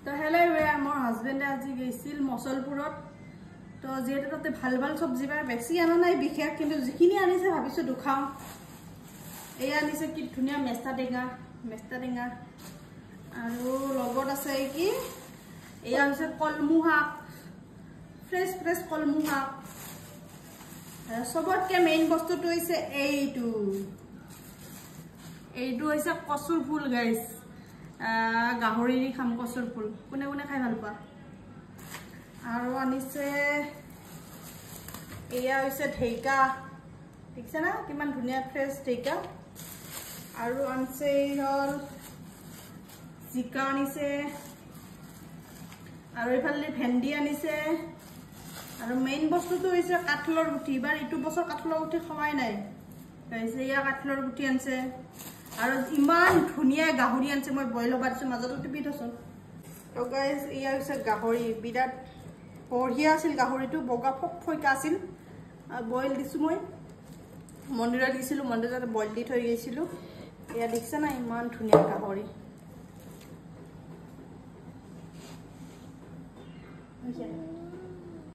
তো হেলে মোৰ হাজবেণ্ডে আজি গৈছিল মছলপুৰত তো যেহেতু তাতে ভাল ভাল চব্জি পায় বেছি আনা নাই বিশেষ কিন্তু যিখিনি আনিছে ভাবিছো দুখাও এই আনিছে কি ধুনীয়া মেষ্টা টেঙা আৰু লগত আছে কি এয়া হৈছে কলমু শাক ফ্ৰেছ কলমু শাক সবতকে মেইন বস্তুটো হৈছে এইটো হৈছে কচুৰ ফুল গাইস গাহৰি দি খাম কচুৰ ফুল কোনে কোনে খাই ভাল পা আৰু আনিছে এয়া হৈছে ঢেকা ঠিকছে না কিমান ধুনীয়া ফ্ৰেছ ঢেকা আৰু আনছে হল জিকা আনিছে আৰু ইফালে ভেন্দি আনিছে আৰু মেইন বস্তুটো হৈছে কাঠলৰ গুটি বাৰ ইটো বছৰ কাঠলৰ গুটি খোৱাই নাই গাইছে ইয়া কাঠলৰ গুটি আনছে আৰু ইমান ধুনীয়া গাহৰি আনছে মই বইল হ'ব দিছো মাজতো টিপি থছো তো গাইস ইয়া হৈছে গাহৰি বিৰাট বঢ়িয়া আছিল গাহৰিটো বগা ফকফকা আছিল বইল দিছো মই মন্দিৰত দিছিলো মন্দিৰত বইল দি থৈ গৈছিলো ইয়া দেখছ না ইমান ধুনীয়া গাহৰি